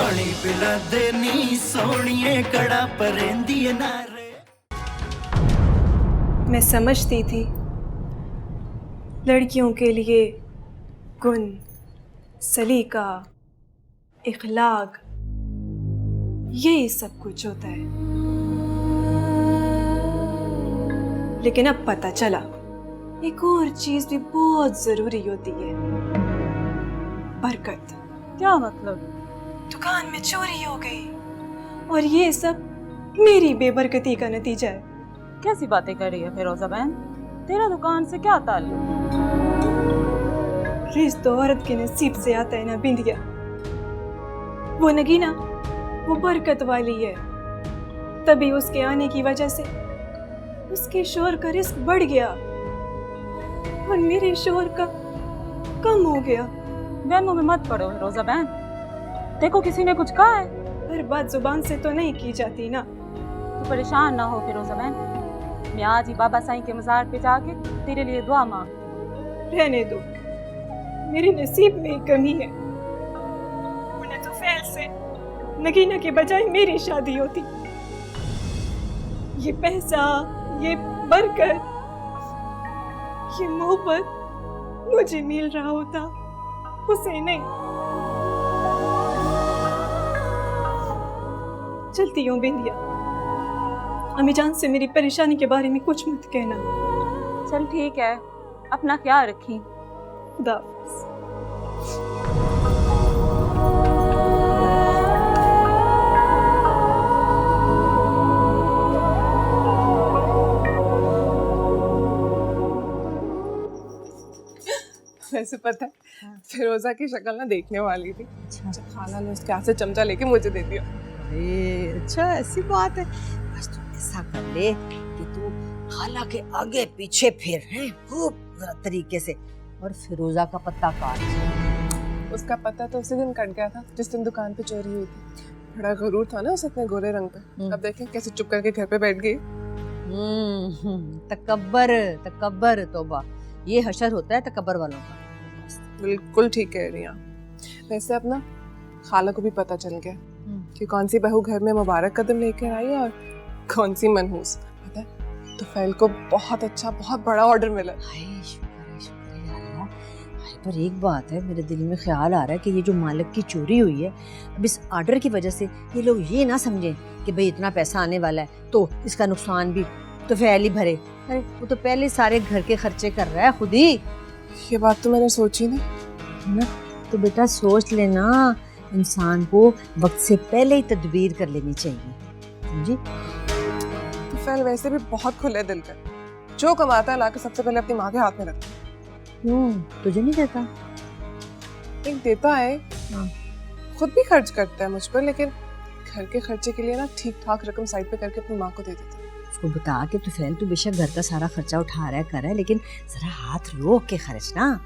पानी पिला देनी सोनिए कड़ा परेंदी नारे। मैं समझती थी लड़कियों के लिए गुण, सलीका, इखलाक यही सब कुछ होता है, लेकिन अब पता चला एक और चीज भी बहुत जरूरी होती है, बरकत। क्या मतलब? दुकान में चोरी हो गई और ये सब मेरी बेबरकती का नतीजा है। कैसी बातें कर रही है फिरोजा बहन? तेरा दुकान से क्या ताल्लुक? रिज़्क़ तो औरत के नसीब से आता है ना बिंदिया। वो नगीना वो बरकत वाली है, तभी उसके आने की वजह से उसके शोहर का रिस्क बढ़ गया और मेरे शोहर का कम हो गया। बहनों में मत पड़ो फिरोजा बहन, देखो किसी ने कुछ कहा है? हर बात जुबान से तो नहीं की जाती ना। तू परेशान ना हो फिरोजा बहन, मैं आज ही बाबा साईं के मज़ार पे जाके तेरे लिए दुआ मांग। रहने दो, मेरे नसीब में ही कमी है। उन्हें तो फैल से नगीना के बजाय मेरी शादी होती। ये पैसा, ये बरकत, ये मोहब्बत मुझे मिल रहा होता, उसे नहीं। चलती हूँ बिंदिया, अम्मी जान से मेरी परेशानी के बारे में कुछ मत कहना। चल ठीक है, अपना ख्याल रखी। खुदा हाफिज़। वैसे पता है फिरोजा की शक्ल ना देखने वाली थी, जब खाला ने उसके हाथ से चमचा लेके मुझे दे दिया। अरे अच्छा ऐसी बात है, बस तू ऐसा कर ले कि तू खाला के आगे पीछे फिर हैं खूब जरा तरीके से, और फिरोजा का पत्ता काट। उसका पता तो उसी दिन कट गया था जिस दिन दुकान पे चोरी हुई थी। बड़ा गरूर था ना उस इतने गोरे रंग पे। अब देखें कैसे चुप करके घर पे बैठ गई। तकब्बर तकब्बर, तौबा, ये हशर होता है तकब्बर वालों का। बिल्कुल ठीक कह रही हैं। वैसे अब ना खाला को भी पता चल गया कि कौन सी बहू घर में मुबारक कदम लेकर आई और कौन सी मनहूस। पता है तो फैल को बहुत अच्छा बहुत बड़ा ऑर्डर मिला। हाय शुक्र है अल्लाह। हाय पर एक बात है, मेरे दिल में ख्याल आ रहा है कि ये जो मालिक की चोरी हुई है, अब इस ऑर्डर की वजह से ये लोग ये ना समझें कि भाई इतना पैसा आने वाला है तो इसका नुकसान भी तो फैल ही भरे। अरे वो तो पहले सारे घर के खर्चे कर रहा है खुद ही। ये बात तो मैंने सोची नहीं ना, तो बेटा सोच लेना, इंसान को वक्त से पहले ही तदबीर कर लेनी चाहिए, समझी? तो फैल वैसे भी बहुत खुले दिल का, जो कमाता है लाके सबसे पहले अपनी माँ के हाथ में रखता है। क्यों तुझे नहीं देता? एक देता है, खुद भी खर्च करता है मुझ पर, लेकिन घर के खर्चे के लिए ना ठीक ठाक रकम साइड पे करके अपनी माँ को दे देता है। उसको बता के तू फैल, तू बेशक घर का सारा खर्चा उठा रहा है कर रहा है, लेकिन जरा हाथ रोक के खर्च ना।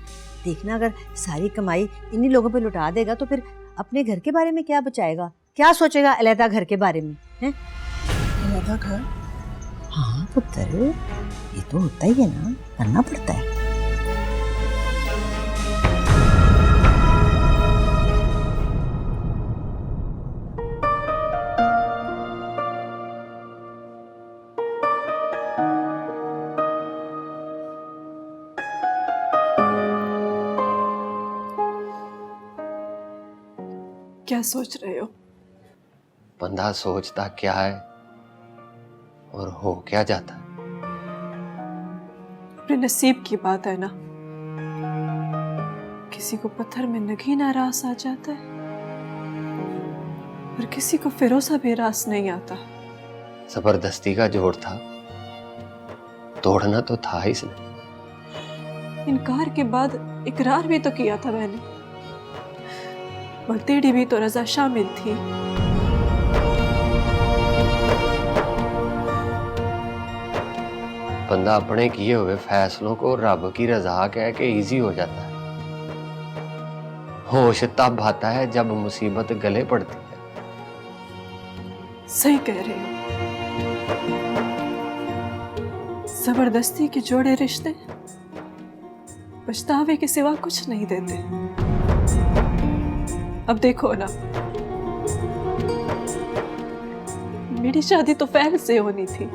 देखना अगर सारी कमाई इन्हीं लोगों पे लुटा देगा तो फिर अपने घर के बारे में क्या बचाएगा, क्या सोचेगा अलहदा घर के बारे में, हैं? अलहदा घर? हाँ पुत्र, ये तो होता ही है ना, करना पड़ता है। क्या सोच रहे हो? बंदा सोचता क्या है और हो क्या जाता है। अपने नसीब की बात है ना, किसी को पत्थर में नगीना रास आ जाता है और किसी को फिरोजा भी रास नहीं आता। जबरदस्ती का जोड़ था, तोड़ना तो था इसने। इनकार के बाद इकरार भी तो किया था मैंने, और तेरी भी तो रजा शामिल थी। बंदा अपने किए हुए फैसलों को रब की रजा कह के इजी हो जाता है। होश तब आता है जब मुसीबत गले पड़ती है। सही कह रहे हो। जबरदस्ती के जोड़े रिश्ते पछतावे के सिवा कुछ नहीं देते। अब देखो ना, मेरी शादी तो फैल से होनी थी।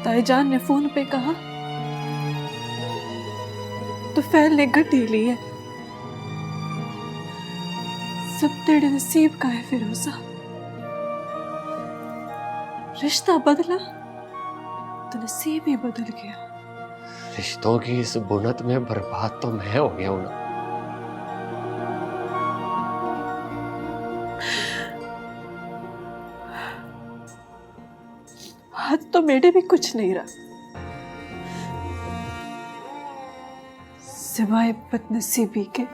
ताईजान ने फोन पे कहा तो फैल ने गड्डी ली है। सब तेरे नसीब का है फिरोजा। रिश्ता बदला तो नसीब ही बदल गया। रिश्तों की इस बुनत में बर्बाद तो मैं हो गया हूं ना। हाथ तो मेरे भी कुछ नहीं रहा सिवाय बदनसीबी के।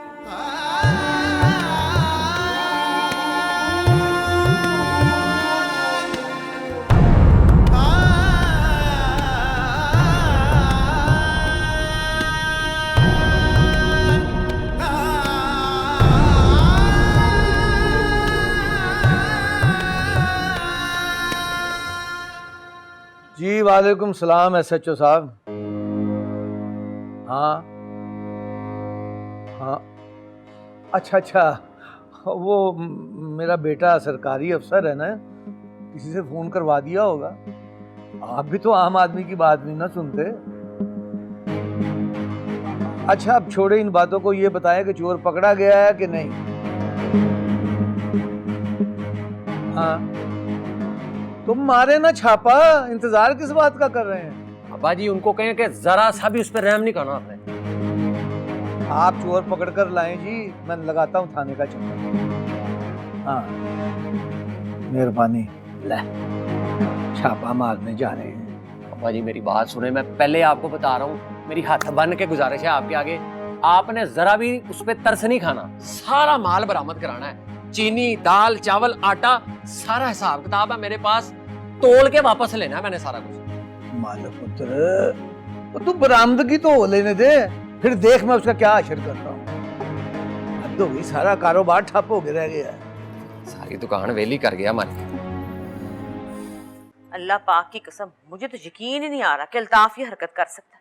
जी वालेकुम सलाम SHO साहब। हाँ हाँ, अच्छा, वो मेरा बेटा सरकारी अफसर है ना, किसी से फोन करवा दिया होगा। आप भी तो आम आदमी की बात नहीं ना सुनते। अच्छा अब छोड़े इन बातों को, ये बताएं कि चोर पकड़ा गया है कि नहीं। हाँ तुम मारे ना छापा, इंतजार किस बात का कर रहे हैं? अब्बा जी उनको कहें कि जरा सा भी उस पर रहम नहीं करना आपने। आप चोर पकड़ कर लाएं जी, मैं लगाता हूँ थाने का चक्कर। हाँ मेहरबानी। ले छापा मारने जा रहे हैं। अब्बा जी मेरी बात सुने, मैं पहले आपको बता रहा हूँ, मेरी हाथ बन के गुजारिश है आपके आगे, आपने जरा भी उस पर तरस नहीं खाना। सारा माल बरामद कराना है, चीनी दाल चावल आटा सारा हिसाब किताब है मेरे पास, तोल के वापस लेना है मैंने सारा कुछ। मालो पुत्र तू बरामदगी तो हो लेने दे, फिर देख मैं उसका क्या असर करता हूँ। अब तो भी सारा कारोबार ठप हो गया रह गया। सारी दुकान वेली कर गया मालिक। अल्लाह पाक की कसम, मुझे तो यकीन ही नहीं आ रहा कि अल्ताफ ये हरकत कर सकता है।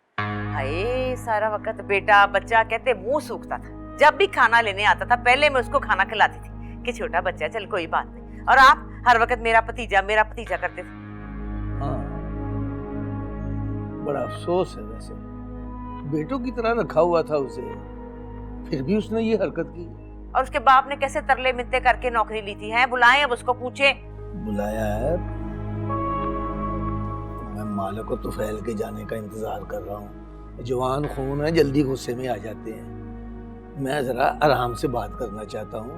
हाय सारा वक्त बेटा बच्चा कहते मुंह सूखता था। जब भी खाना लेने आता था पहले मैं उसको खाना खिलाती थी कि छोटा बच्चा चल कोई बात नहीं, और आप हर वक्त मेरा भतीजा करते थे। हाँ बड़ा अफसोस है, वैसे बेटों की तरह रखा हुआ था उसे, फिर भी उसने ये हरकत की। और उसके बाप ने कैसे तरले मिन्नतें करके नौकरी ली थी। हैं बुलाएं अब उसको, पूछे। बुलाया है, मैं मालिक को तुफैल के जाने का इंतजार कर रहा हूँ। जवान खून है, जल्दी गुस्से में आ जाते हैं। मैं जरा आराम से बात करना चाहता हूँ,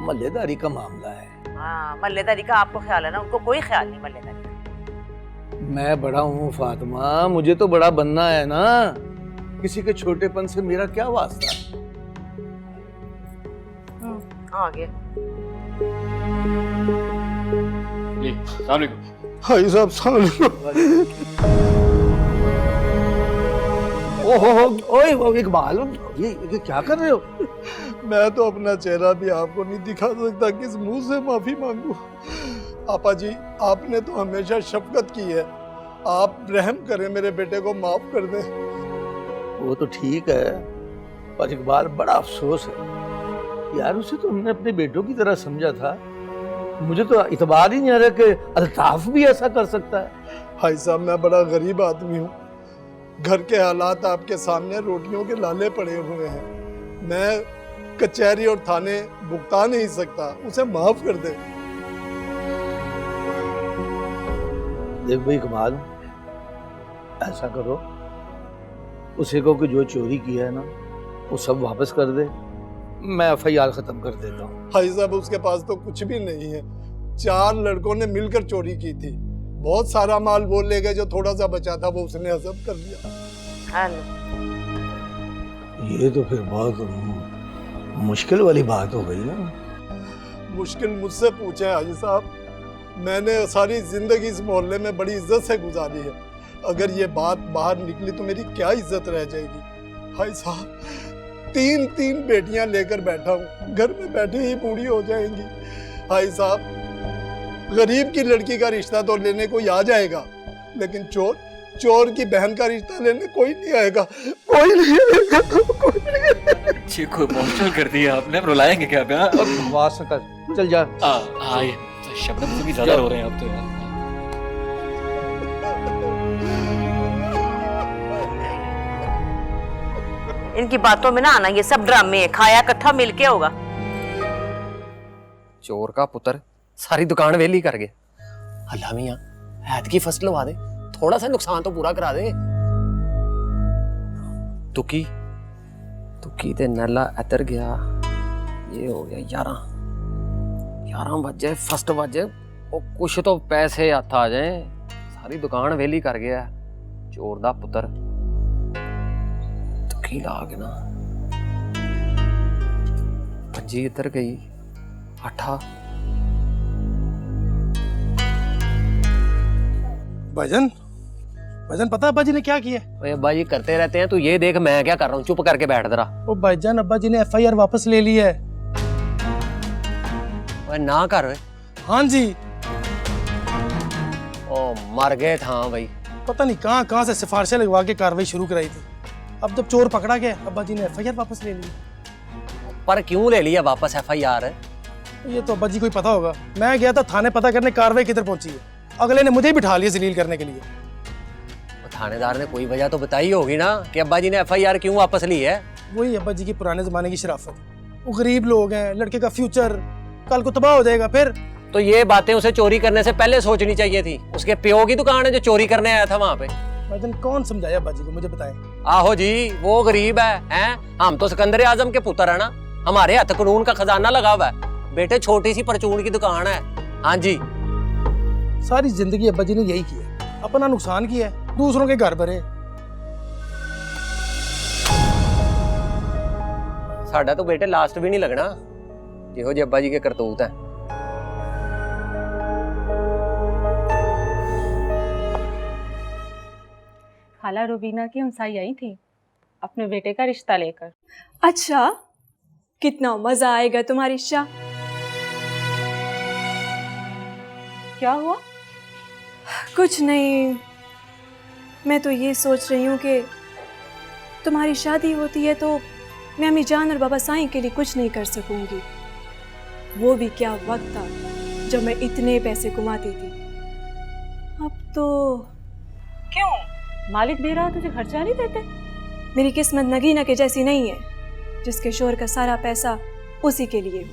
मल्लेदारी का मामला है। हाँ मल्लेदारी का आपको ख्याल है ना, उनको कोई ख्याल नहीं मल्लेदारी का। मैं बड़ा हूँ फातिमा, मुझे तो बड़ा बनना है ना, किसी के छोटेपन से मेरा क्या वास्ता। आ गया हाय साहब ओए इकबाल, ये क्या कर रहे हो? मैं तो अपना चेहरा भी आपको नहीं दिखा सकता, किस मुंह से माफी मांगू। आपा जी आपने तो हमेशा शफकत की है, आप रहम करें, मेरे बेटे को माफ कर दें। वो तो ठीक है, पर इकबाल बड़ा अफसोस है यार, उसे तो हमने अपने बेटों की तरह समझा था। मुझे तो इतबार ही नहीं आ रहा कि अल्ताफ भी ऐसा कर सकता है। भाई साहब मैं बड़ा गरीब आदमी हूँ, घर के हालात आपके सामने, रोटियों के लाले पड़े हुए हैं, मैं कचहरी और थाने भुगता नहीं सकता, उसे माफ कर दे। देख भाई कमाल, ऐसा करो, उसे को कि जो चोरी किया है ना वो सब वापस कर दे, मैं FIR खत्म कर देता हूँ। भाई साहब उसके पास तो कुछ भी नहीं है, 4 लड़कों ने मिलकर चोरी की थी, बहुत सारा माल वो ले गए, जो थोड़ा सा बचा था वो उसने हजम कर लिया। ये तो फिर बहुत मुश्किल वाली बात हो गई ना। मुश्किल मुझसे पूछे हाजी साहब, मैंने सारी जिंदगी इस मोहल्ले में बड़ी इज्जत से गुजारी है, अगर ये बात बाहर निकली तो मेरी क्या इज्जत रह जाएगी। भाई साहब 3 बेटियां लेकर बैठा हूँ, घर में बैठे ही बूढ़ी हो जाएंगी। भाई साहब गरीब की लड़की का रिश्ता तो लेने कोई आ जाएगा, लेकिन चोर की बहन का रिश्ता लेने कोई नहीं आएगा, कोई नहीं आएगा। को इमोशनल कर दिया आपने, रुलाएंगे क्या? बकवास न कर, चल जा। हाँ ये शबनम से भी ज्यादा हो रहे हैं अब तो यार। इनकी बातों में ना आना, ये सब ड्रामे है, खाया इकट्ठा मिलके होगा। चोर का पुत्र सारी दुकान वेली कर गए। अल्लाह मियां ऐत की फसल लवा दे, थोड़ा सा नुकसान तो पूरा करा दे। तुकी तुकी ते नला अतर गया, ये हो गया 11 बजे फर्स्ट बजे, वो कुछ तो पैसे हथ आ जाए, सारी दुकान वेली कर गया चोर दा पुत्र। तुकी लाग ना पंजी इधर गई, आठा भाईजान, भाईजान पता है अब्बा जी ने क्या किया? ओए अब्बा जी करते रहते हैं, तू ये देख मैं क्या कर रहा हूँ, चुप करके बैठ जरा। ओ भाईजान, अब्बा जी ने एफआईआर वापस ले ली है। ओए ना कर ओए। हाँ जी। ओ मर गए था भाई। पता नहीं कहाँ से सिफारिशें लगवा के कार्रवाई शुरू कराई थी। अब जब चोर पकड़ा गया, अब्बा जी ने एफआईआर वापस ले ली। पर क्यों ले लिया वापस एफआईआर? ये तो अब्बा जी को ही पता होगा। मैं गया था थाने पता करने कार्रवाई किधर पहुंची है, अगले ने मुझे बिठा लिया जलील करने के लिए। थानेदार ने कोई वजह तो बताई होगी ना कि अब्बा जी ने एफआईआर क्यों वापस ली है? वही अब्बा जी की पुराने जमाने की शराफत। वो गरीब लोग हैं, लड़के का फ्यूचर कल को तबाह हो जाएगा। फिर तो ये बातें उसे चोरी करने से पहले सोचनी चाहिए थी। उसके प्यो की दुकान है जो चोरी करने आया था वहां पे। भाईजान कौन समझाया अब्बा जी को, मुझे बताएं। आहो जी, वो गरीब है? हम तो सिकंदर आजम के पुत्र है ना, हमारे हाथ कानून का खजाना लगा हुआ है। बेटे छोटी सी परचून की दुकान है। हाँ जी, सारी जिंदगी अब्बा जी ने यही किया, अपना नुकसान किया है, दूसरों के घर भरे। साडा तो बेटे लास्ट भी नहीं लगना जिहो जी अब्बा जी के करतूत है। खाला रूबीना की हमसाई आई थी अपने बेटे का रिश्ता लेकर। अच्छा, कितना मजा आएगा तुम्हारी शाह। क्या हुआ? कुछ नहीं, मैं तो ये सोच रही हूँ कि तुम्हारी शादी होती है तो मैं अम्मी जान और बाबा साईं के लिए कुछ नहीं कर सकूंगी। वो भी क्या वक्त था जब मैं इतने पैसे कमाती थी। अब तो क्यों? मालिक दे रहा तुझे खर्चा नहीं देते? मेरी किस्मत नगीना के जैसी नहीं है जिसके शोर का सारा पैसा उसी के लिए हो।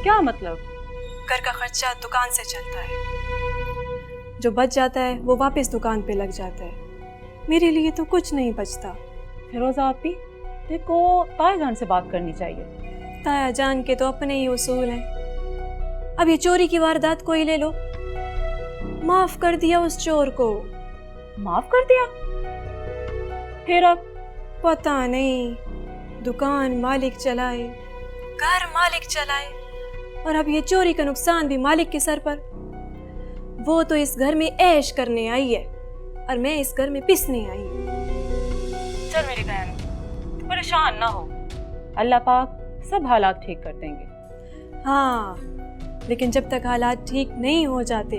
क्या मतलब? घर का खर्चा दुकान से चलता है, जो बच जाता है वो वापस दुकान पे लग जाता है। मेरे लिए तो कुछ नहीं बचता। फिरोजा आपी, देखो ताया जान से बात करनी चाहिए। ताया जान के तो अपने ही उसूल हैं। अब ये चोरी की वारदात को ही ले लो, माफ कर दिया उस चोर को। माफ कर दिया? फिर अब पता नहीं, दुकान मालिक चलाए, घर मालिक चलाए, और अब ये चोरी का नुकसान भी मालिक के सर पर। वो तो इस घर में ऐश करने आई है और मैं इस घर में पिसने आई हूँ। चल मेरी बहन, तू परेशान ना हो, अल्लाह पाक सब हालात ठीक कर देंगे। हाँ, लेकिन जब तक हालात ठीक नहीं हो जाते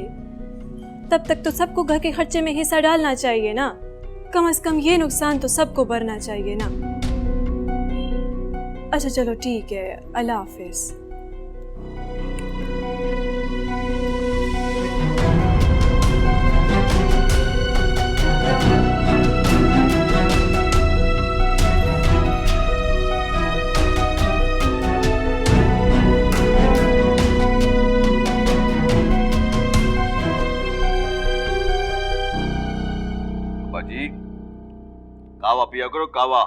तब तक तो सबको घर के खर्चे में हिस्सा डालना चाहिए ना। कम से कम ये नुकसान तो सबको भरना चाहिए ना। अच्छा चलो ठीक है, अल्लाह हाफिज। जी कावा पिया करो, कावा।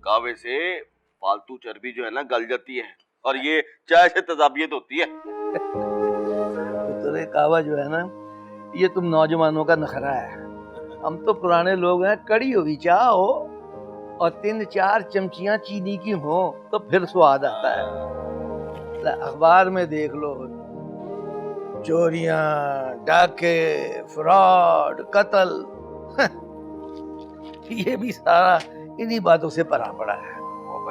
कावे से फालतू चर्बी जो है ना गल जाती है, और ये चाय से तजाबियत होती है। तो कावा जो है ना, ये तुम नौजवानों का नखरा है। हम तो पुराने लोग हैं, कड़ी हुई चाय हो और 3-4 चमचियां चीनी की हो तो फिर स्वाद आता है। अखबार में देख लो, चोरियां, डाके, फ्रॉड, कत्ल, ये भी सारा इन्हीं बातों से भरा पड़ा है।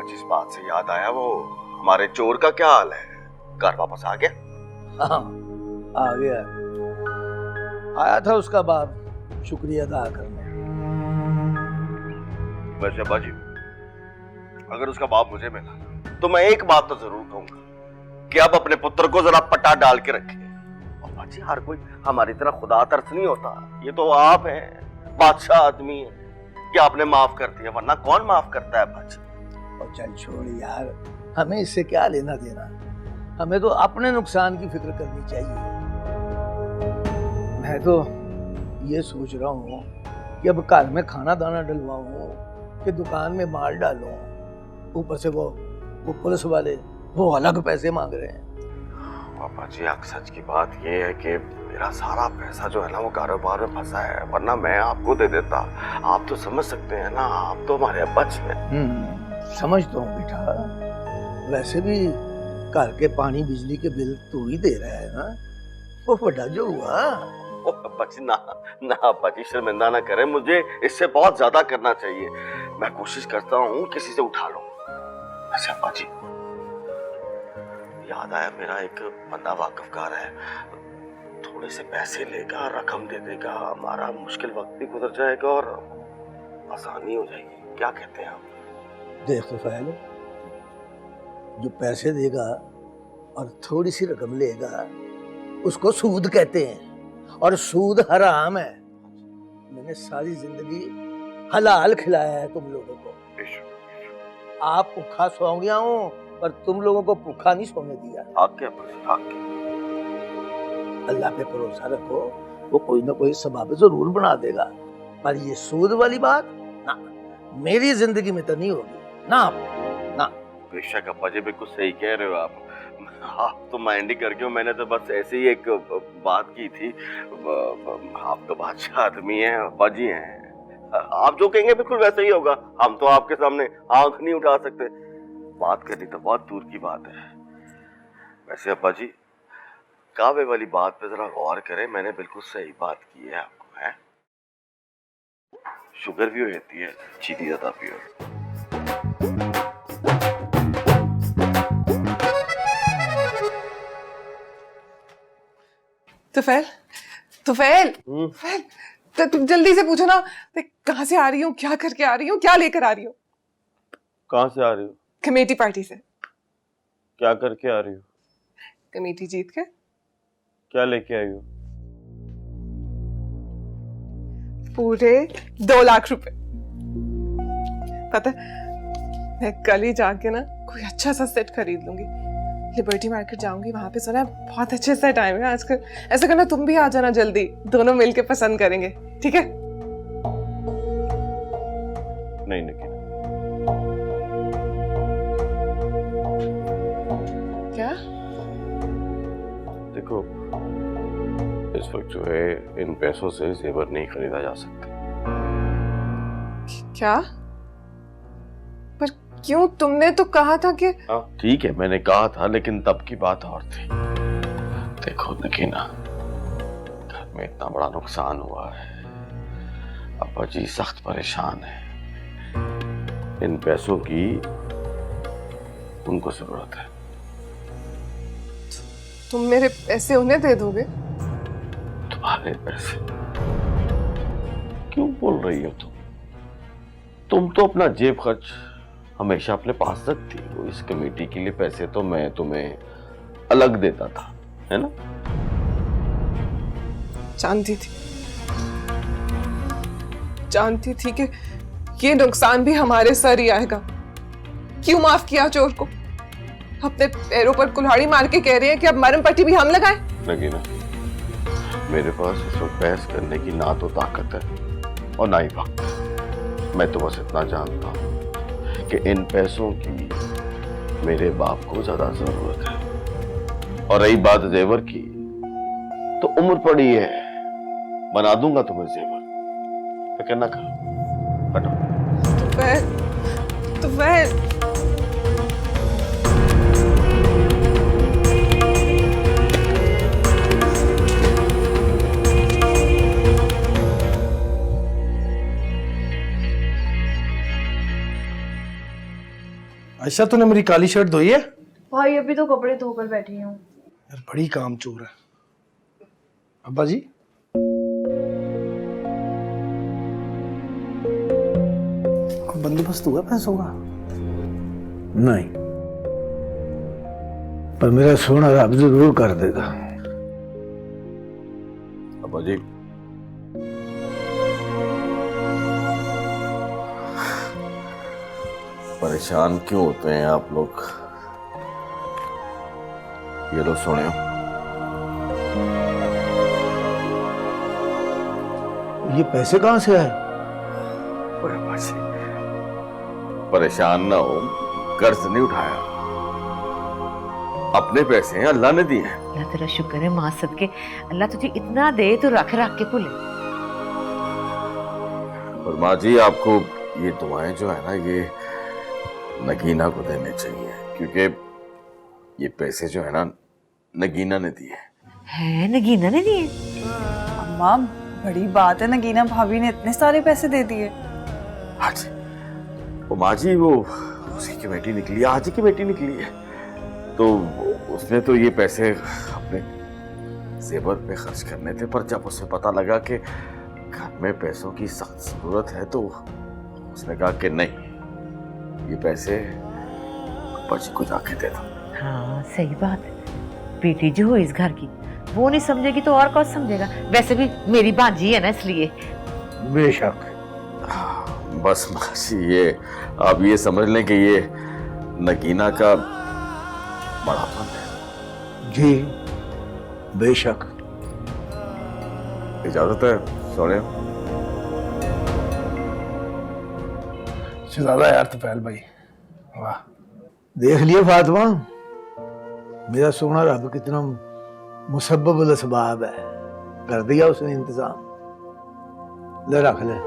जिस बात से याद आया, वो हमारे चोर का क्या हाल है? घर वापस आ गया? हाँ, आ गया। आया था उसका बाप शुक्रिया अदा करने। वैसे बाजी, अगर उसका बाप मुझे मिला तो मैं एक बात तो जरूर कहूंगा कि अब अपने पुत्र को जरा पटा डाल के रखे। और बाजी हर कोई हमारी तरह खुदा तरस नहीं होता, ये तो आप हैं, बादशाह आदमी है कि आपने माफ कर दिया, वरना कौन माफ करता है बाजी। और चल छोड़ यार, हमें इससे क्या लेना देना, हमें तो अपने नुकसान की फिक्र करनी चाहिए। मैं तो ये सोच रहा हूँ कि अब घर में खाना दाना डलवाऊं कि दुकान में माल डालूं। ऊपर से वो पुलिस वाले वो अलग पैसे मांग रहे हैं। पापा जी सच की बात ये है कि मेरा सारा पैसा जो है ना वो कारोबार में फंसा है, वरना मैं आपको दे देता। आप तो समझ सकते हैं ना, आप तो हमारे अब्बा जी हैं। समझता हूँ बेटा, वैसे भी घर के पानी बिजली के बिल तू ही दे रहा है ना, वो बड़ा जो हुआ। अब्बा जी ना ना अब्बा जी, शर्मिंदा ना करें, मुझे इससे बहुत ज्यादा करना चाहिए। मैं कोशिश करता हूँ किसी से उठा लो। अच्छा अब्बा जी, याद आया, मेरा एक बंदा वाकफकार है, थोड़े से पैसे लेगा, रकम दे देगा, हमारा मुश्किल वक्त भी गुजर जाएगा और आसानी हो जाएगी। क्या कहते हैं आप? देख तो फैल, जो पैसे देगा और थोड़ी सी रकम लेगा उसको सूद कहते हैं, और सूद हराम है। मैंने सारी जिंदगी हलाल खिलाया है तुम लोगों को। आप भूखा सो गया हूँ पर तुम लोगों को भूखा नहीं सोने दिया। अल्लाह पे भरोसा रखो, वो कोई ना कोई सबब जरूर बना देगा। पर ये सूद वाली बात ना, मेरी जिंदगी में तो नहीं होगी ना ना। बेशक अब्बा जी, बिल्कुल सही कह रहे हो आप तो माइंड ही करके हो। मैंने तो बस ऐसे ही एक बात की थी। आप तो बादशाह आदमी हैं, अब्बा जी हैं, आप जो कहेंगे बिल्कुल वैसा ही होगा। हम तो आपके सामने आंख नहीं उठा सकते, बात करनी तो बहुत दूर की बात है। वैसे अब्बा जी, कावे वाली बात पे जरा गौर करें, मैंने बिल्कुल सही बात की है आपको, है? शुगर भी होती है, चीनी ज्यादा पियो। तुफैल तो तुम जल्दी से पूछो ना, कहाँ से आ रही हूँ, क्या करके आ रही हूँ, क्या लेकर आ रही हूँ? कहाँ से आ रही हो? कमेटी पार्टी से। क्या करके आ रही हो? कमेटी जीत के। क्या लेके आई हो? पूरे 2 लाख रुपए। पता है, मैं कल ही जाके ना कोई अच्छा सा सेट खरीद लूंगी। लिबर्टी मार्केट जाऊंगी, वहां पे सुना है बहुत अच्छे सेट आए हुए हैं आजकल। ऐसा करना, तुम भी आ जाना जल्दी, दोनों मिलके पसंद करेंगे, ठीक है? नहीं नकीना। क्या? देखो, इस वक्त जो है इन पैसों से जेवर नहीं खरीदा जा सकता। क्या? पर क्यों? तुमने तो कहा था कि। ठीक है, मैंने कहा था, लेकिन तब की बात और थी। देखो नकीना, घर में इतना बड़ा नुकसान हुआ है, अब्बा जी सख्त परेशान है। इन पैसों की उनको जरूरत है। तुम मेरे पैसे उन्हें दे दोगे? तुम्हारे पैसे? क्यों बोल रही हो तुम तो अपना जेब खर्च हमेशा अपने पास रखती हो। इस कमेटी के लिए पैसे तो मैं तुम्हें अलग देता था, है ना? जानती थी कि ये नुकसान भी हमारे सर ही आएगा। क्यों माफ किया चोर को? अपने पैरों पर कुल्हाड़ी मार के कह रहे हैं कि अब मरम पट्टी भी हम लगाएं। नगीना, मेरे पास इस वक्त बहस करने की ना तो ताकत है और ना ही वक्त। मैं तो बस इतना जानता हूँ कि इन पैसों की मेरे बाप को ज्यादा जरूरत है। और रही बात जेवर की, तो उम्र पड़ी है, बना दूंगा तुम्हें जेवर, फिक्र ना करो। हटो। तो वह आयशा, तूने मेरी काली शर्ट धोई है? भाई अभी तो कपड़े धोकर बैठी हूँ। यार बड़ी काम चोर है। अब्बा जी, कोई बंदोबस्त हुआ पैसों का? नहीं, पर मेरा सोना रब जरूर कर देगा। अब्बा जी, परेशान क्यों होते हैं आप लोग? ये लो सुनियो। ये पैसे कहाँ से आए? ओए अब्बा जी, परेशान ना हो, कर्ज नहीं उठाया, अपने पैसे हैं, अल्लाह ने दिए हैं। अल्लाह तेरा शुक्र है माँ सदके, अल्लाह तुझे इतना दे तो रख रख के भूले। और माँ जी, आपको ये दुआएं जो है ना, ये नगीना को देने चाहिए, क्योंकि ये पैसे जो है ना नगीना ने दिए हैं। नगीना ने दिए? अम्मा बड़ी बात है, नगीना भाभी ने इतने सारे पैसे दे दिए। हाँ जी, वो माँ जी, वो उसकी की बेटी निकली, आज ही की बेटी निकली है, तो उसने तो ये पैसे अपने जेवर पे खर्च करने थे, पर जब उसे पता लगा कि घर में पैसों की सख्त जरूरत है तो उसने कहा कि नहीं, ये पैसे बच्ची को जाके दे दो। हाँ सही बात है, बेटी जो हो इस घर की, वो नहीं समझेगी तो और कौन समझेगा? वैसे भी मेरी भांजी है ना, इसलिए। बेशक। बस मासी, ये आप ये समझ लें कि ये नगीना का बड़ापन है। जी बेशक। इजाजत है सोने? ज्यादा यार तुफैल भाई, वाह। देख लिया फातिमा, मेरा सोना रब कितना मुसब्बब असबाब है, कर दिया उसने इंतजाम। ले रख ले।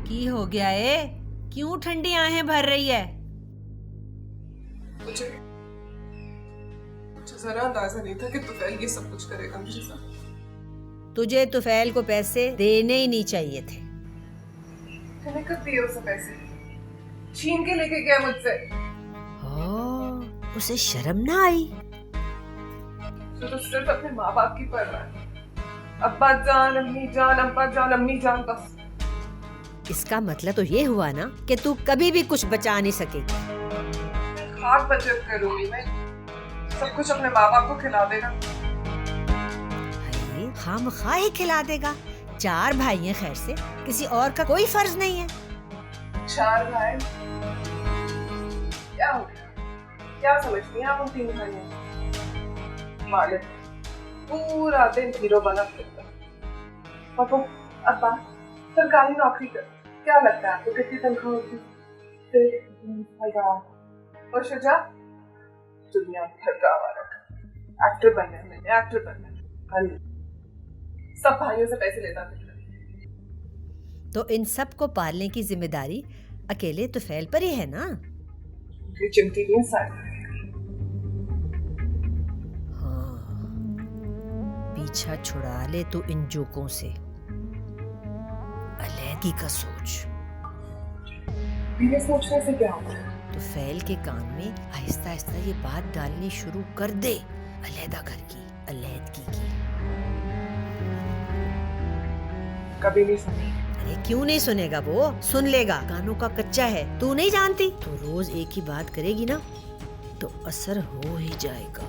की हो गया है? क्यों ठंडी आहें भर रही है? मुझे जरा अंदाजा नहीं था कि तुफैल ये सब कुछ करेगा मुझे साथ। तुझे तुफैल को पैसे देने ही नहीं चाहिए थे। मैंने कब दिए उसे पैसे? छीन के लेके गया मुझसे। उसे शर्म ना आई? तो सिर्फ अपने माँ बाप की परवाह है। अब्बा जान, अम्मी जान, अब्बा जान, अम्मी जान, बस। इसका मतलब तो ये हुआ ना कि तू कभी भी कुछ बचा नहीं सकेगी। खाक बचत करूंगी मैं, सब कुछ अपने माँ बाप को खिला देगा। खामखा ही खिला देगा। 4 भाई हैं, खैर से किसी और का कोई फर्ज नहीं है। 4 भाई? क्या हो गया? क्या समझती हैं आप उन 3 भाइयों? मालिक पूरा दिन हीरो बना फिरता। पापा, अब्बा सरकारी नौकरी कर, क्या लगता है आपको कितनी तनख्वाह होती? 20,000। और शुजा दुनिया भर का आवारा, एक्टर बनना है मैंने, एक्टर बनना है। सब भाइयों से पैसे लेता था। तो इन सब को पालने की जिम्मेदारी अकेले तुफैल पर ही है ना? चिमटी नहीं सारी। हाँ, पीछा छुड़ा ले तू इन जोकों से। अलैदी का सोच। मेरे सोचने से क्या होता है? तुफैल के कान में आहिस्ता आहिस्ता ये बात डालनी शुरू कर दे, अलैदा घर की, अलैदगी की। कभी नहीं सुनी। अरे क्यों नहीं सुनेगा? वो सुन लेगा, कानों का कच्चा है, तू नहीं जानती? तो रोज एक ही बात करेगी ना तो असर हो ही जाएगा।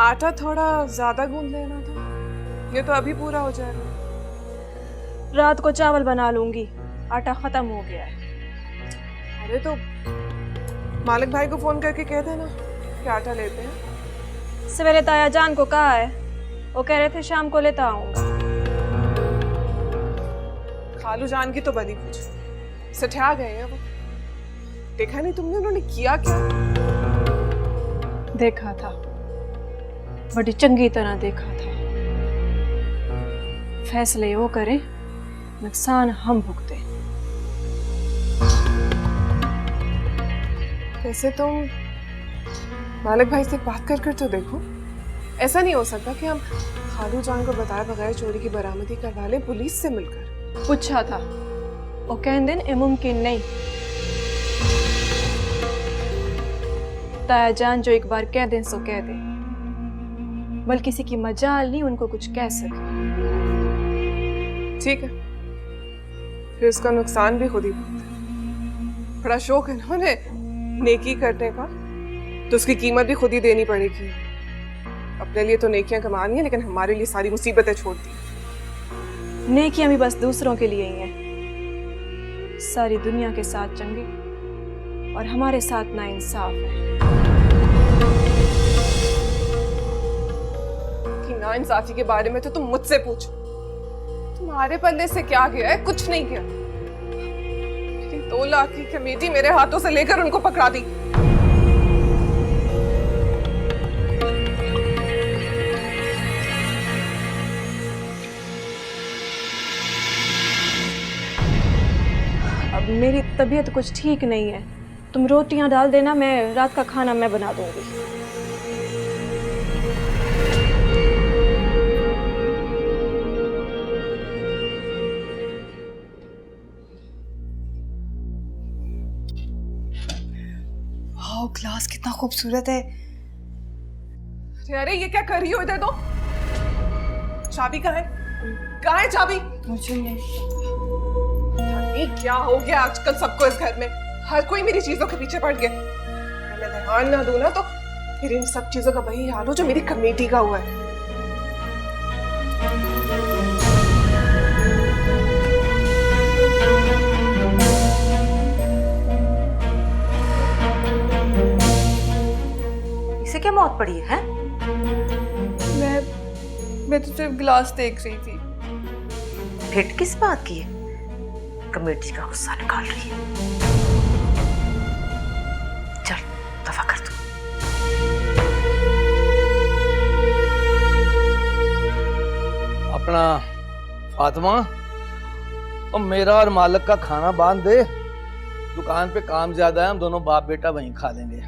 आटा थोड़ा ज्यादा गूंद लेना था, ये तो अभी पूरा हो जाएगा। रात को चावल बना लूंगी, आटा खत्म हो गया है। अरे तो मालिक भाई को फोन करके कह देना कि आटा लेते हैं। सवेरे ताया जान को कहा है, वो कह रहे थे शाम को लेता आऊंगा। खालू जान की तो बनी कुछ सठा गए हैं वो। देखा नहीं तुमने उन्होंने किया क्या? देखा था, बड़ी चंगी तरह देखा था। फैसले वो करें, नुकसान हम भुगते। वैसे तुम मालिक भाई से बात कर तो देखो। ऐसा नहीं हो सकता कि हम खालू जान को बताए बगैर चोरी की बरामदी करवा लें पुलिस से मिलकर। पूछा था, वो कहन दिन ये मुमकिन नहीं। ताया जान जो एक बार कह दें सो कह दे, बल्कि किसी की मजाल नहीं उनको कुछ कह सके। ठीक है, फिर उसका नुकसान भी खुद ही भुगतना। बड़ा शौक है ना उन्हें नेकी करने का, तो उसकी कीमत भी खुद ही देनी पड़ेगी। अपने लिए तो नेकियां कमानी है, लेकिन हमारे लिए सारी मुसीबतें छोड़ दी। नेकियां भी बस दूसरों के लिए ही हैं। सारी दुनिया के साथ चंगे और हमारे साथ ना इंसाफ है। कि ना इंसाफी के बारे में तो तुम मुझसे पूछो। तुम्हारे पल्ले से क्या गया है? कुछ नहीं गया। 2 लाख की कमेटी मेरे हाथों से लेकर उनको पकड़ा दी। अब मेरी तबीयत कुछ ठीक नहीं है, तुम रोटियां डाल देना, मैं रात का खाना मैं बना दूंगी। वाह, ग्लास कितना खूबसूरत है। अरे ये क्या कर रही हो? इधर दो। चाबी कहाँ है? कहाँ है चाबी? मुझे नहीं। ये क्या हो गया आजकल सबको इस घर में? हर कोई मेरी चीजों के पीछे पड़ गया। अगर मैं ध्यान ना दूं ना तो फिर इन सब चीजों का वही हाल हो जो मेरी कमेटी का हुआ है। इसे क्या मौत पड़ी है? मैं तो सिर्फ ग्लास देख रही थी। फिट किस बात की है? कमेटी का गुस्सा निकाल रही है। चल दफा कर तू। अपना फातिमा, और मेरा और मालिक का खाना बांध दे। दुकान पे काम ज्यादा है, हम दोनों बाप बेटा वहीं खा लेंगे।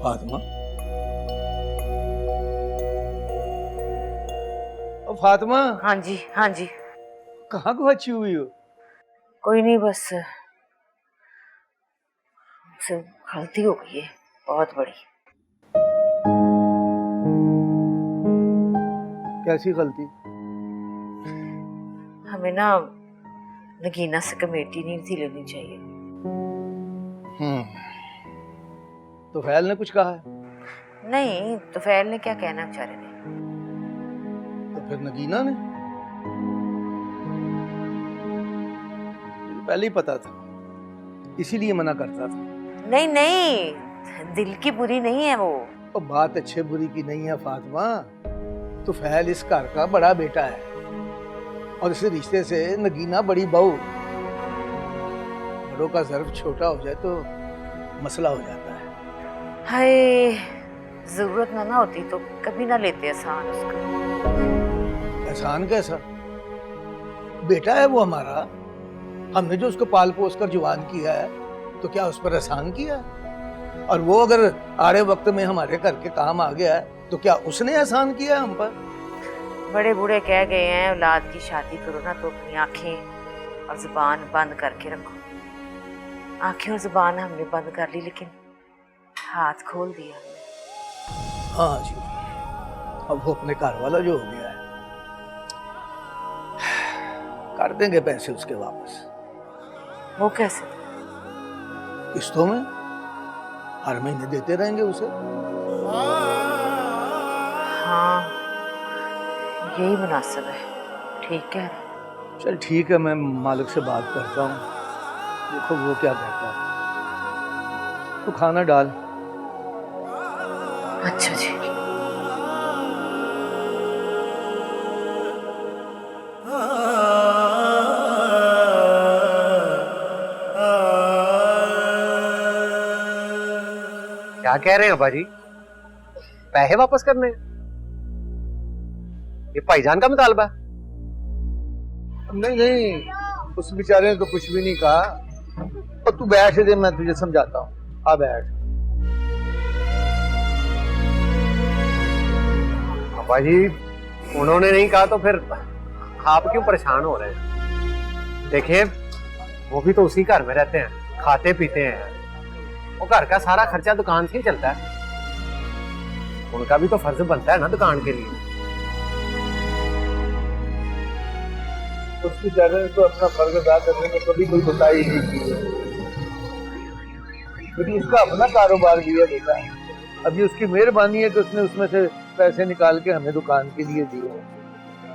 फातिमा, ओ फातिमा। हाँ जी, हाँ जी। कहाँ गुआची हुई हो? कोई नहीं, बस से गलती हो गई है बहुत बड़ी। कैसी गलती? हमें ना नगीना से कमेटी नहीं थी लेनी चाहिए। तो फैल ने कुछ कहा है? नहीं, तो फैल ने क्या कहना बेचारे ने। तो फिर नगीना ने? पहले ही पता था, इसीलिए मना करता था। नहीं नहीं, दिल की बुरी नहीं है वो। और बात अच्छे बुरी की नहीं है फातिमा। तो फैल इस घर का बड़ा बेटा है और इस रिश्ते से नगीना बड़ी बहू। बड़ों का ज़र्फ छोटा हो जाए तो मसला हो जाता है। हाय, जरूरत ना होती तो कभी ना लेते एहसान उसका। एहसान कैसा? बेटा है वो हमारा। हमने जो उसको पाल पोस कर जवान किया है, तो क्या उस पर एहसान किया? और वो अगर आड़े वक्त में हमारे घर के काम आ गया है, तो क्या उसने एहसान किया हम पर? बड़े बूढ़े कह गए हैं, औलाद की शादी करो ना तो अपनी आंखें और जुबान बंद करके रखो। आंखें और जुबान हमने बंद कर ली, लेकिन हाथ खोल दिया। हाँ जी, अब वो अपने घर वाला जो हो गया है, कर देंगे पैसे उसके वापस। वो कैसे? किस्तों में, हर महीने देते रहेंगे उसे। हाँ, यही मुनासिब है। ठीक है, चल ठीक है, मैं मालिक से बात करता हूँ, देखो वो क्या कहता है। तो खाना डाल। अच्छा जी। क्या कह रहे हैं बाजी? पैसे वापस करने? ये भाईजान का मुतालबा? नहीं नहीं, उस बेचारे ने तो कुछ भी नहीं कहा। और और तू बैठ दे, मैं तुझे समझाता हूँ। आ बैठ। पापा जी उन्होंने नहीं कहा तो फिर आप क्यों परेशान हो रहे हैं? देखिए वो भी तो उसी घर में रहते हैं, खाते पीते हैं, वो घर का सारा खर्चा दुकान से ही चलता है, उनका भी तो फर्ज बनता है ना दुकान के लिए। उसकी जगह तो अपना फर्ज अदा करने में कभी कोई बताई नहीं की है, क्योंकि इसका अपना कारोबार भी है बेटा। अभी उसकी मेहरबानी है कि उसने उसमें से पैसे निकाल के हमें दुकान के लिए दिए।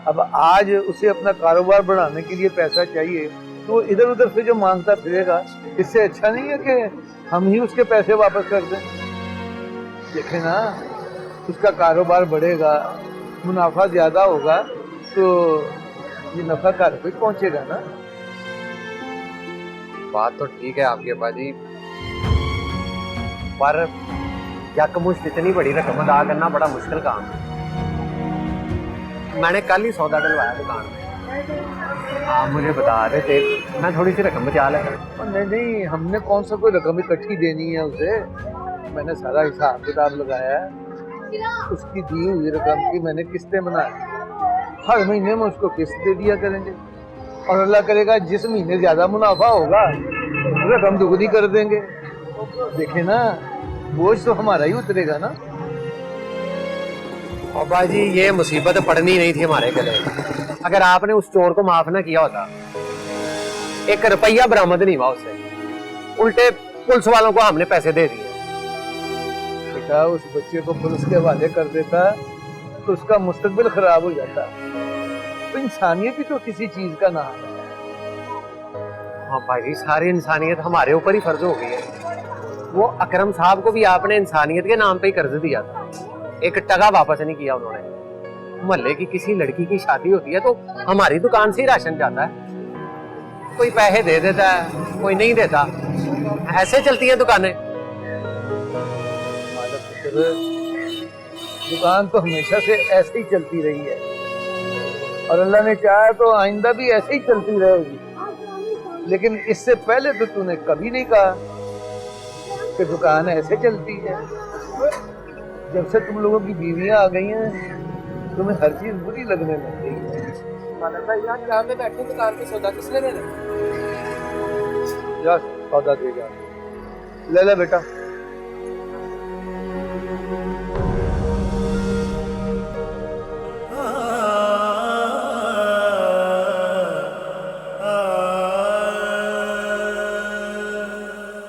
अब आज उसे अपना कारोबार बढ़ाने के लिए पैसा चाहिए तो इधर उधर से जो मांगता फिरेगा, इससे अच्छा नहीं है कि हम ही उसके पैसे वापस कर दें। देखे ना, उसका कारोबार बढ़ेगा, मुनाफा ज्यादा होगा तो ये नफा घर पे पहुंचेगा ना। बात तो ठीक है आपके बाजी, पर यकमुश्त इतनी बड़ी रकम अदा करना बड़ा मुश्किल काम है। मैंने कल ही सौदा डलवाया दुकान में, आप मुझे बता रहे थे मैं थोड़ी सी रकम बचा लेता। नहीं नहीं, हमने कौन सा कोई रकम इकट्ठी देनी है उसे। मैंने सारा हिसाब किताब लगाया है, उसकी दी हुई रकम की मैंने किस्तें बनाई, हर महीने में उसको किस्त दे दिया करेंगे, और अल्लाह करेगा जिस महीने ज्यादा मुनाफा होगा रकम दुगनी कर देंगे। देखे ना, बोझ तो हमारा ही उतरेगा ना। और बाजी ये मुसीबत पड़नी नहीं थी हमारे गले, अगर आपने उस चोर को माफ ना किया होता, 1 रुपया बरामद नहीं हुआ उससे, उल्टे पुलिस वालों को हमने पैसे दे दिए। बेटा उस बच्चे को पुलिस के हवाले कर देता तो उसका मुस्तकबिल खराब हो जाता। तो इंसानियत ही तो किसी चीज का नाम है। हाँ भाई, सारी इंसानियत हमारे ऊपर ही फर्ज हो गई है। वो अकरम साहब को भी आपने इंसानियत के नाम पे ही कर्ज दिया था, 1 टका वापस नहीं किया उन्होंने। मोहल्ले की किसी लड़की की शादी होती है तो हमारी दुकान से ही राशन जाता है, कोई पैसे दे देता है कोई नहीं देता, ऐसे चलती हैं दुकानें। दुकान तो हमेशा से ऐसे ही चलती रही है, और अल्लाह ने चाहा तो आइंदा भी ऐसे ही चलती रहेगी। लेकिन इससे पहले तो तूने कभी नहीं कहा कि दुकान ऐसे चलती है। जब से तुम लोगों की बीवियां आ गई हैं, तुम्हें हर चीज बुरी लगने लग गई है। यहाँ पे बैठे दुकान पे सौदा किसने देना? जा सौदा दे जा, ले ले बेटा।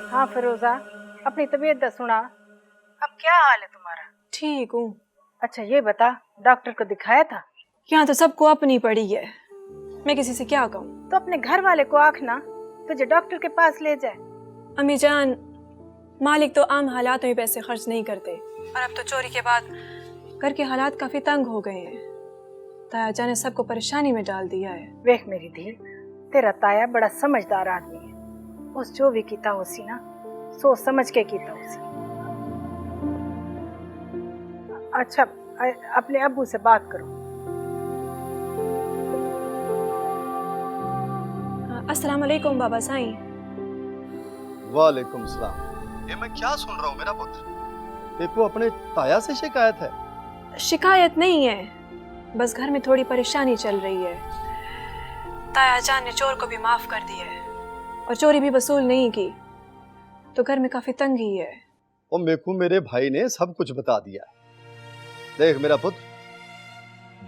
हाँ फिरोजा, अपनी तबीयत दा सुना, अब क्या हाल है तुम्हारा? ठीक हूँ। अच्छा ये बता, डॉक्टर को दिखाया था? यहाँ तो सबको अपनी पड़ी है, मैं किसी से क्या कहूँ। तो अपने घर वाले को आखना तुझे डॉक्टर के पास ले जाए। अम्मी जान, मालिक तो आम हालात में पैसे खर्च नहीं करते, और अब तो चोरी के बाद घर के हालात काफी तंग हो गए हैं। ताया जान ने सबको परेशानी में डाल दिया है। वेख मेरी धी, तेरा ताया बड़ा समझदार आदमी है, उस जो भी कीता होसी ना सोच समझ के कीता होसी। अच्छा अपने अब्बू से बात करो। अस्सलाम वालेकुम बाबा साईं। वालेकुम सलाम। ये मैं क्या सुन रहा हूँ मेरा पुत्र? देखो अपने ताया से शिकायत है? शिकायत नहीं है, बस घर में थोड़ी परेशानी चल रही है। ताया जान ने चोर को भी माफ कर दिया है और चोरी भी वसूल नहीं की, तो घर में काफी तंगी है। और मेरे को मेरे भाई ने सब कुछ बता दिया। देख मेरा पुत्र,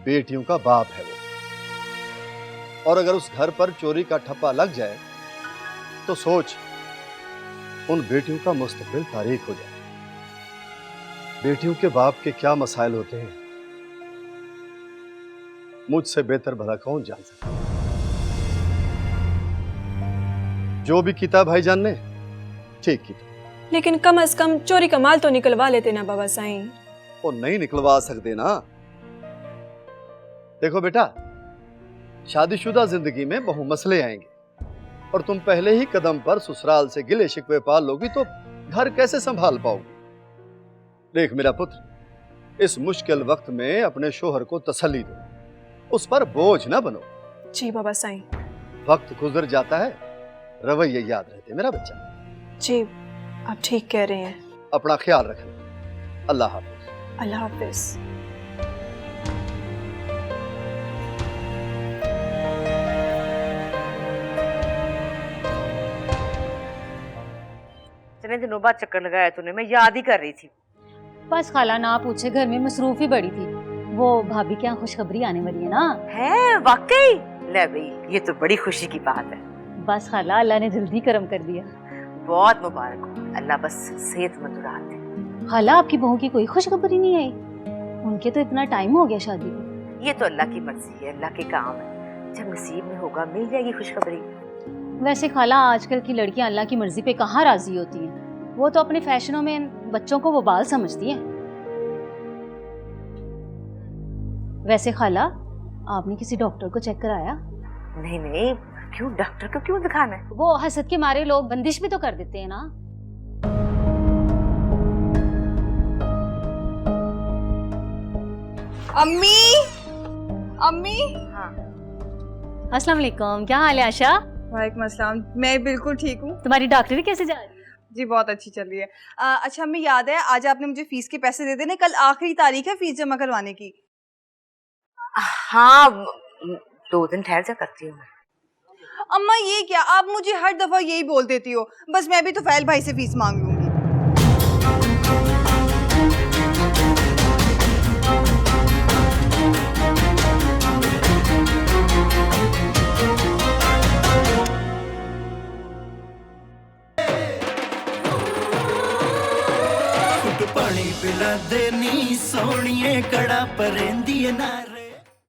बेटियों का बाप है वो, और अगर उस घर पर चोरी का ठप्पा लग जाए तो सोच उन बेटियों का मुस्तकबिल तारीख हो जाए। बेटियों के बाप के क्या मसाइल होते हैं, मुझसे बेहतर भला कौन जान सकता। जो भी किया भाईजान ने ठीक किया, लेकिन कम से कम चोरी का माल तो निकलवा लेते ना बाबा साईं। वो नहीं निकलवा सकते ना। देखो बेटा, शादीशुदा जिंदगी में बहु मसले आएंगे, और तुम पहले ही कदम पर ससुराल से गिले शिकवे पाल लोगी तो घर कैसे संभाल पाओगे। देख मेरा पुत्र, इस मुश्किल वक्त में अपने शोहर को तसल्ली दो, उस पर बोझ ना बनो। जी बाबा साईं। वक्त गुजर जाता है, रवैये याद रहते मेरा बच्चा। जी आप ठीक कह रहे हैं। अपना ख्याल रखना। अल्लाह हाफिज। अल्लाह हाफिज। इतने दिनों बाद चक्कर लगाया तूने, मैं याद ही कर रही थी। बस खाला ना पूछे, घर में मसरूफ ही बड़ी थी। वो भाभी क्या खुशखबरी आने वाली है ना। है वाकई? ले भाई ये तो बड़ी खुशी की बात है। बस खाला अल्लाह ने जल्दी करम कर दिया। बहुत मुबारक हो, अल्लाह बस सेहतमंद औलाद दे। खाला आपकी बहू की कोई खुशखबरी नहीं आई? उनके तो इतना टाइम हो गया शादी को। ये तो अल्लाह की मर्जी है, अल्लाह के काम है, जब नसीब में होगा मिल जाएगी खुशखबरी। वैसे खाला आजकल की लड़कियां अल्लाह की मर्जी पे कहाँ राजी होती हैं। वो तो अपने फैशनों में बच्चों को वो बाल समझती हैं। वैसे खाला आपने किसी डॉक्टर को चेक कराया? नहीं नहीं, क्यों डॉक्टर को क्यों दिखाना है? वो हसद के मारे लोग बंदिश भी तो कर देते हैं ना। अम्मी अम्मी। हाँ अस्सलाम वालेकुम, क्या हाल है आशा? वालेकुम अस्सलाम, मैं बिल्कुल ठीक हूँ। तुम्हारी डॉक्टरी कैसे जा रही है? जी बहुत अच्छी चल रही है। अच्छा हमें याद है आज आपने मुझे फीस के पैसे दे देने, कल आखिरी तारीख है फीस जमा करवाने की। हाँ 2 दिन ठहर जा करती हूँ। अम्मा ये क्या, आप मुझे हर दफा यही बोल देती हो। बस मैं भी तो फैल भाई से फीस मांग लूंगी। पानी पिला दे नी सोनिए कड़ा परेंदी नार